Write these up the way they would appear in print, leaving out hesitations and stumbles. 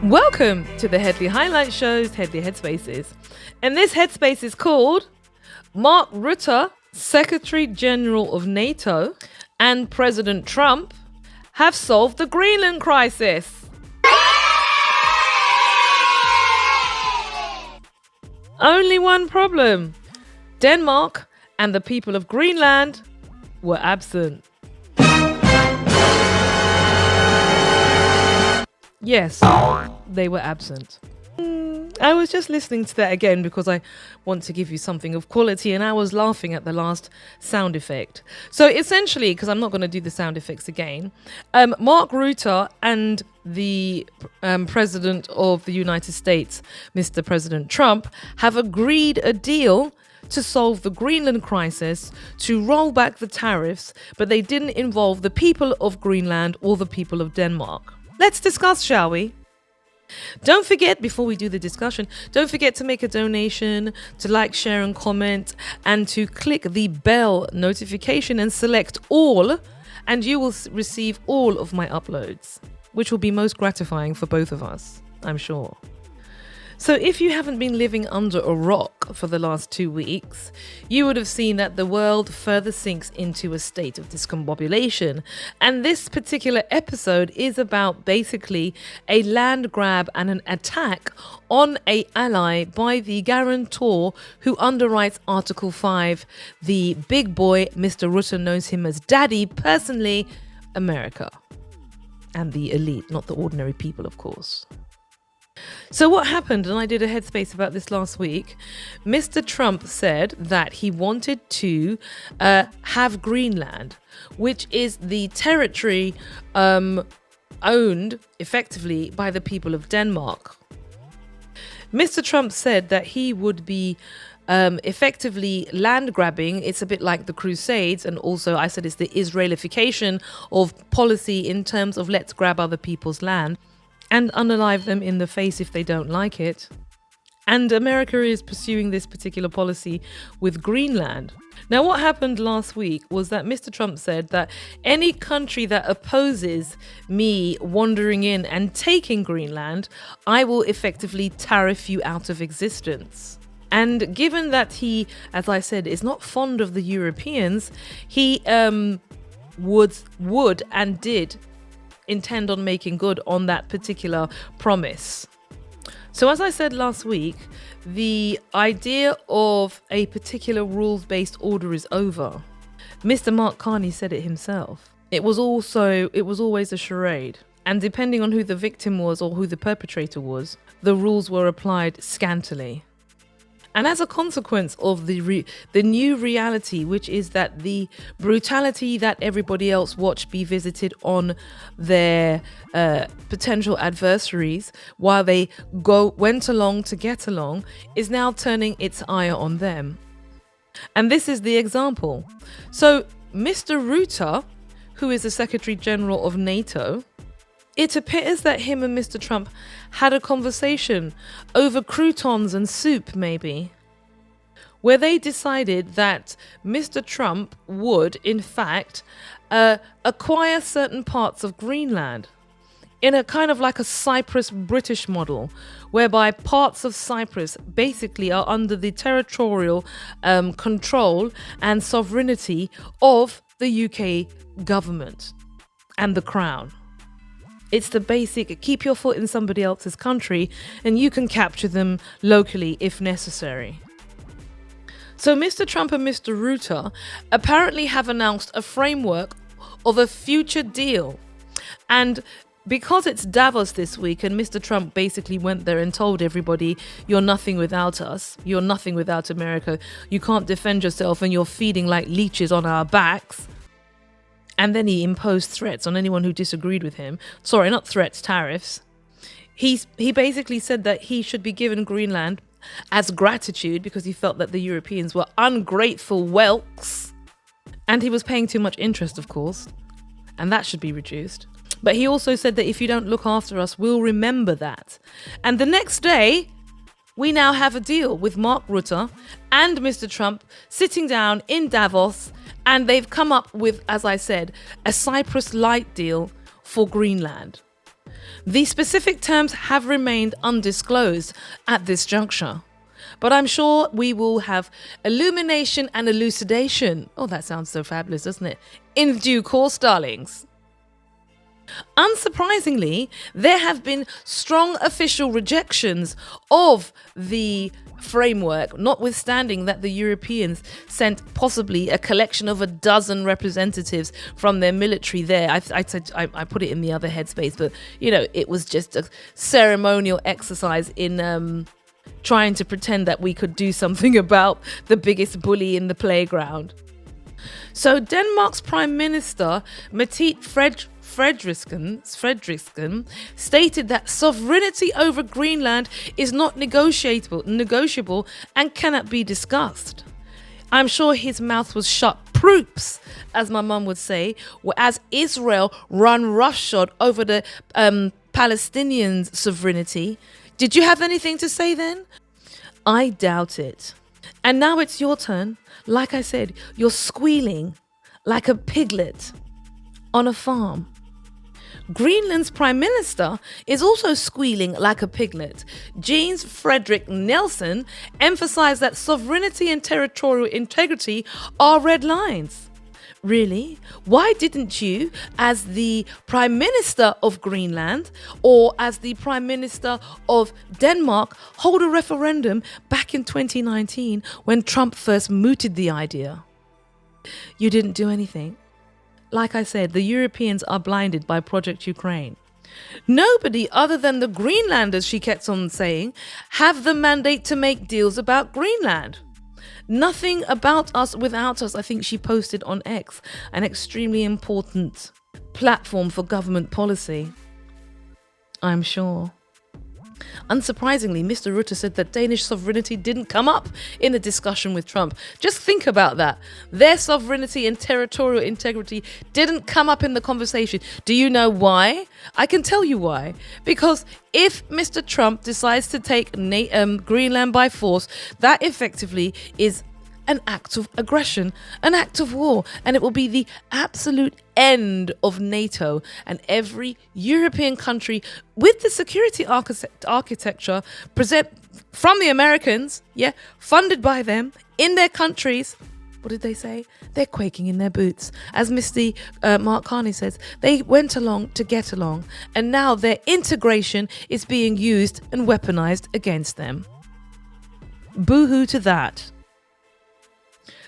Welcome to the Headley Highlight Show's Headley Headspaces. And this Headspace is called Mark Rutte, Secretary General of NATO, and President Trump have solved the Greenland crisis. Only one problem. Denmark and the people of Greenland were absent. Yes, they were absent. I was just listening to that again because I want to give you something of quality, and I was laughing at the last sound effect. So essentially, because I'm not going to do the sound effects again, Mark Rutte and the President of the United States, Mr. President Trump, have agreed a deal to solve the Greenland crisis, to roll back the tariffs, but they didn't involve the people of Greenland or the people of Denmark. Let's discuss, shall we? Don't forget, before we do the discussion, don't forget to make a donation, to like, share and comment, and to click the bell notification and select all, and you will receive all of my uploads, which will be most gratifying for both of us, I'm sure. So if you haven't been living under a rock for the last 2 weeks, you would have seen that the world further sinks into a state of discombobulation. And this particular episode is about basically a land grab and an attack on an ally by the guarantor who underwrites Article 5. The big boy, Mr. Rutte, knows him as Daddy, personally, America. And the elite, not the ordinary people, of course. So what happened, and I did a Headspace about this last week, Mr. Trump said that he wanted to have Greenland, which is the territory owned effectively by the people of Denmark. Mr. Trump said that he would be effectively land grabbing. It's a bit like the Crusades, and also I said it's the Israelification of policy in terms of let's grab other people's land and unalive them in the face if they don't like it. And America is pursuing this particular policy with Greenland. Now, what happened last week was that Mr. Trump said that any country that opposes me wandering in and taking Greenland, I will effectively tariff you out of existence. And given that he, as I said, is not fond of the Europeans, he would and did intend on making good on that particular promise. So as I said last week, the idea of a particular rules-based order is over. Mr. Mark Carney said it himself. It was always a charade. And depending on who the victim was or who the perpetrator was, the rules were applied scantily. And as a consequence of the new reality, which is that the brutality that everybody else watched be visited on their potential adversaries while they went along to get along, is now turning its ire on them. And this is the example. So Mr. Rutte, who is the Secretary General of NATO, it appears that him and Mr. Trump had a conversation over croutons and soup, maybe, where they decided that Mr. Trump would, in fact, acquire certain parts of Greenland in a kind of like a Cyprus-British model, whereby parts of Cyprus basically are under the territorial control and sovereignty of the UK government and the Crown. It's the basic, keep your foot in somebody else's country and you can capture them locally if necessary. So Mr. Trump and Mr. Rutte apparently have announced a framework of a future deal. And because it's Davos this week and Mr. Trump basically went there and told everybody, you're nothing without us, you're nothing without America, you can't defend yourself and you're feeding like leeches on our backs. And then he imposed threats on anyone who disagreed with him. Sorry, not threats, tariffs. He basically said that he should be given Greenland as gratitude because he felt that the Europeans were ungrateful whelks. And he was paying too much interest, of course. And that should be reduced. But he also said that if you don't look after us, we'll remember that. And the next day, we now have a deal with Mark Rutte and Mr. Trump sitting down in Davos, and they've come up with, as I said, a Cyprus-lite deal for Greenland. The specific terms have remained undisclosed at this juncture, but I'm sure we will have illumination and elucidation. Oh, that sounds so fabulous, doesn't it? In due course, darlings. Unsurprisingly, there have been strong official rejections of the framework, notwithstanding that the Europeans sent possibly a collection of a dozen representatives from their military there. I put it in the other Headspace, but it was just a ceremonial exercise in trying to pretend that we could do something about the biggest bully in the playground. So Denmark's Prime Minister, Mette Frederiksen stated that sovereignty over Greenland is not negotiable and cannot be discussed. I'm sure his mouth was shut proops, as my mum would say, as Israel run roughshod over the Palestinians' sovereignty. Did you have anything to say then? I doubt it. And now it's your turn. Like I said, you're squealing like a piglet on a farm. Greenland's Prime Minister is also squealing like a piglet. Jens Frederik Nelson emphasized that sovereignty and territorial integrity are red lines. Really? Why didn't you, as the Prime Minister of Greenland or as the Prime Minister of Denmark, hold a referendum back in 2019 when Trump first mooted the idea? You didn't do anything. Like I said, the Europeans are blinded by Project Ukraine. Nobody other than the Greenlanders, she kept on saying, have the mandate to make deals about Greenland. Nothing about us without us, I think she posted on X, an extremely important platform for government policy. I'm sure. Unsurprisingly, Mr. Rutte said that Danish sovereignty didn't come up in the discussion with Trump. Just think about that. Their sovereignty and territorial integrity didn't come up in the conversation. Do you know why? I can tell you why. Because if Mr. Trump decides to take Greenland by force, that effectively is an act of aggression, an act of war, and it will be the absolute end of NATO and every European country with the security architecture present from the Americans, funded by them in their countries. What did they say? They're quaking in their boots. As Mr. Mark Carney says, they went along to get along, and now their integration is being used and weaponized against them. Boo-hoo to that.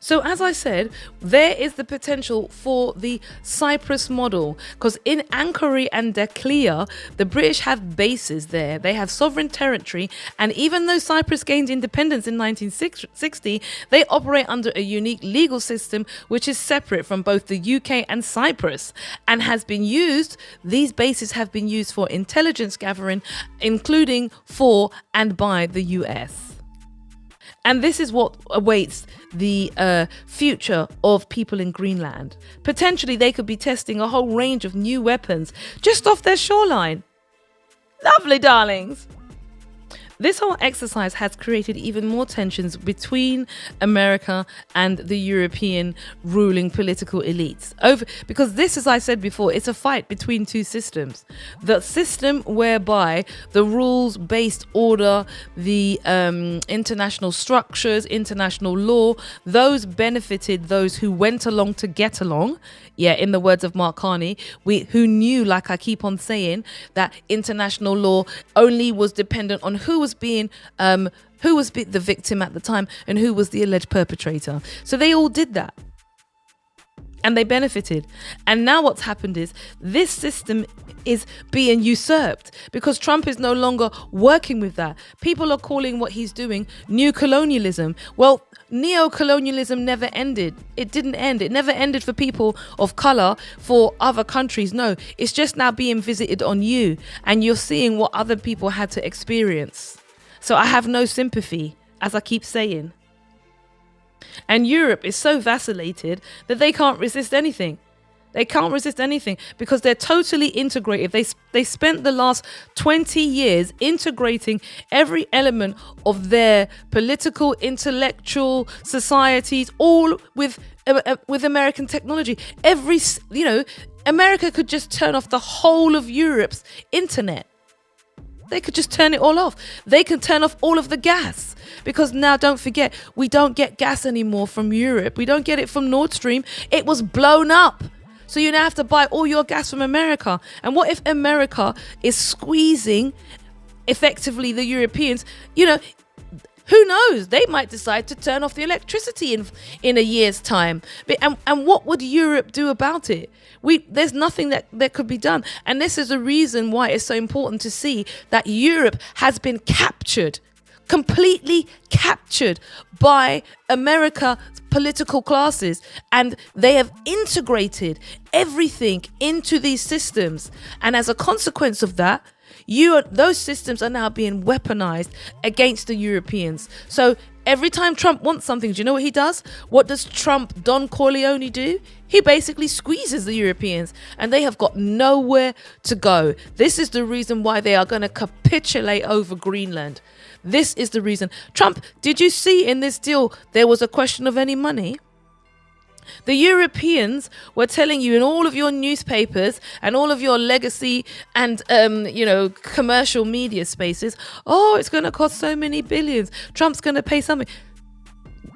So as I said, there is the potential for the Cyprus model, because in Ankara and Deklia, the British have bases there. They have sovereign territory, and even though Cyprus gained independence in 1960, they operate under a unique legal system which is separate from both the UK and Cyprus, and has been used, these bases have been used for intelligence gathering, including for and by the US. And this is what awaits the future of people in Greenland. Potentially, they could be testing a whole range of new weapons just off their shoreline. Lovely, darlings. This whole exercise has created even more tensions between America and the European ruling political elites. Because this, as I said before, it's a fight between two systems. The system whereby the rules-based order, the international structures, international law, those benefited those who went along to get along. Yeah, in the words of Mark Carney, who knew, like I keep on saying, that international law only was dependent on who was the victim at the time and who was the alleged perpetrator. So they all did that. And they benefited. And now what's happened is this system is being usurped because Trump is no longer working with that. People are calling what he's doing new colonialism. Well, neo-colonialism never ended. It didn't end. It never ended for people of color, for other countries. No, it's just now being visited on you. And you're seeing what other people had to experience. So I have no sympathy, as I keep saying. And Europe is so vacillated that they can't resist anything. They can't resist anything because they're totally integrated. They spent the last 20 years integrating every element of their political, intellectual societies, all with American technology. America could just turn off the whole of Europe's internet. They could just turn it all off. They can turn off all of the gas. Because now, don't forget, we don't get gas anymore from Europe. We don't get it from Nord Stream. It was blown up. So you now have to buy all your gas from America. And what if America is squeezing effectively the Europeans? You know, who knows? They might decide to turn off the electricity in a year's time. And what would Europe do about it? There's nothing that could be done. And this is the reason why it's so important to see that Europe has been captured, completely captured by America's political classes. And they have integrated everything into these systems. And as a consequence of that, those systems are now being weaponized against the Europeans. So every time Trump wants something, do you know what he does? What does Trump Don Corleone do? He basically squeezes the Europeans, and they have got nowhere to go. This is the reason why they are going to capitulate over Greenland. This is the reason. Trump, did you see in this deal there was a question of any money? The Europeans were telling you in all of your newspapers and all of your legacy and, commercial media spaces, oh, it's going to cost so many billions. Trump's going to pay something.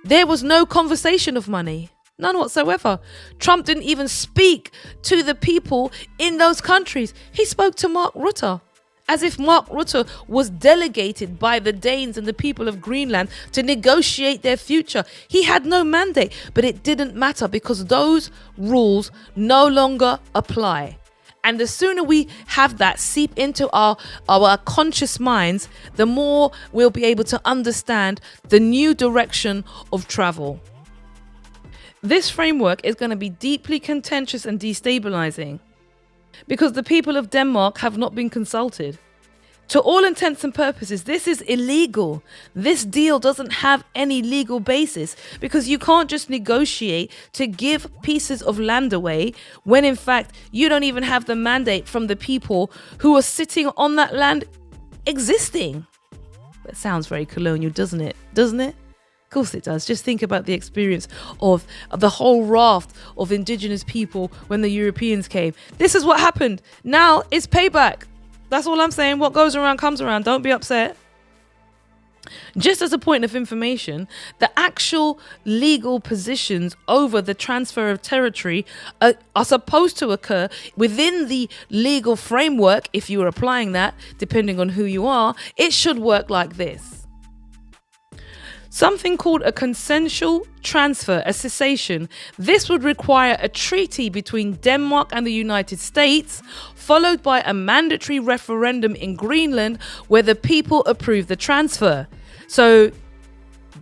There was no conversation of money. None whatsoever. Trump didn't even speak to the people in those countries. He spoke to Mark Rutte, as if Mark Rutte was delegated by the Danes and the people of Greenland to negotiate their future. He had no mandate, but it didn't matter because those rules no longer apply. And the sooner we have that seep into our conscious minds, the more we'll be able to understand the new direction of travel. This framework is going to be deeply contentious and destabilizing, because the people of Denmark have not been consulted. To all intents and purposes, this is illegal. This deal doesn't have any legal basis, because you can't just negotiate to give pieces of land away when in fact you don't even have the mandate from the people who are sitting on that land existing. That sounds very colonial, doesn't it? Doesn't it? Of course it does. Just think about the experience of the whole raft of indigenous people when the Europeans came. This is what happened. Now it's payback. That's all I'm saying. What goes around comes around. Don't be upset. Just as a point of information, the actual legal positions over the transfer of territory are supposed to occur within the legal framework. If you are applying that, depending on who you are, it should work like this. Something called a consensual transfer, a cessation. This would require a treaty between Denmark and the United States, followed by a mandatory referendum in Greenland where the people approve the transfer. So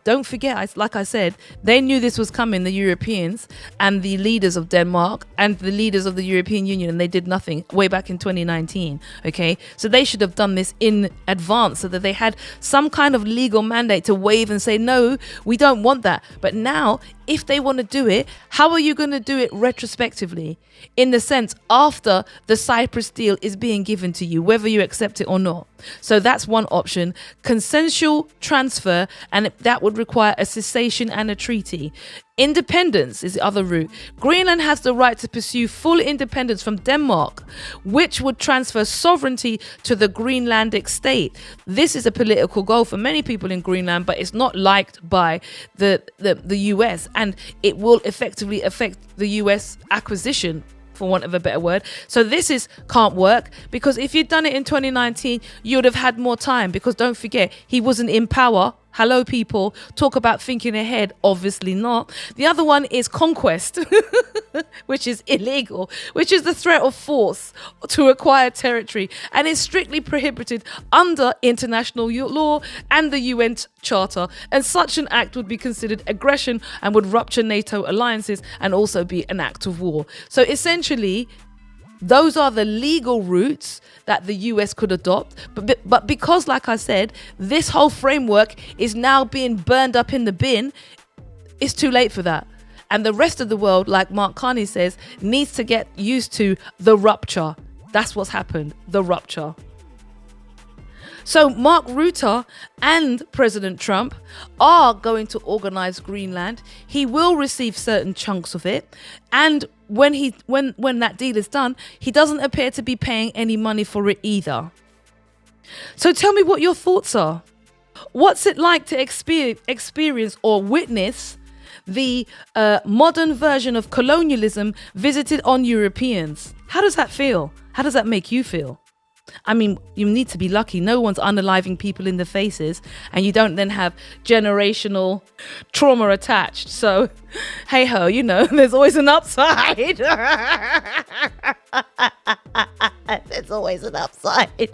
don't forget, like I said, they knew this was coming, the Europeans and the leaders of Denmark and the leaders of the European Union, and they did nothing way back in 2019. Okay, so they should have done this in advance so that they had some kind of legal mandate to wave and say, no, we don't want that. But now, if they want to do it, how are you going to do it retrospectively? In the sense, after the Cyprus deal is being given to you, whether you accept it or not. So that's one option. Consensual transfer, and that would require a cessation and a treaty. Independence is the other route. Greenland has the right to pursue full independence from Denmark, which would transfer sovereignty to the Greenlandic state. This is a political goal for many people in Greenland, but it's not liked by the US, and it will effectively affect the US acquisition, for want of a better word. So this can't work, because if you'd done it in 2019, you would have had more time, because don't forget, he wasn't in power. Hello, people. Talk about thinking ahead. Obviously not. The other one is conquest, which is illegal, which is the threat of force to acquire territory, and is strictly prohibited under international law and the UN Charter. And such an act would be considered aggression and would rupture NATO alliances and also be an act of war. So essentially, those are the legal routes that the US could adopt. But because, like I said, this whole framework is now being burned up in the bin, it's too late for that. And the rest of the world, like Mark Carney says, needs to get used to the rupture. That's what's happened, the rupture. So Mark Rutte and President Trump are going to organize Greenland. He will receive certain chunks of it. And when that deal is done, he doesn't appear to be paying any money for it either. So tell me what your thoughts are. What's it like to experience or witness the modern version of colonialism visited on Europeans? How does that feel? How does that make you feel? I mean, you need to be lucky. No one's unaliving people in the faces, and you don't then have generational trauma attached. So, hey ho, you know, there's always an upside. There's always an upside.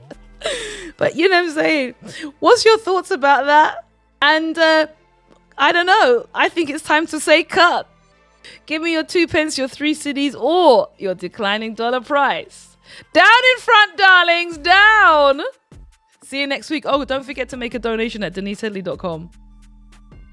But you know what I'm saying? What's your thoughts about that? And I don't know. I think it's time to say cut. Give me your 2 pence, your 3 cities, or your declining dollar price. Down in front, darlings, down. See you next week. Oh, don't forget to make a donation at denisehedley.com.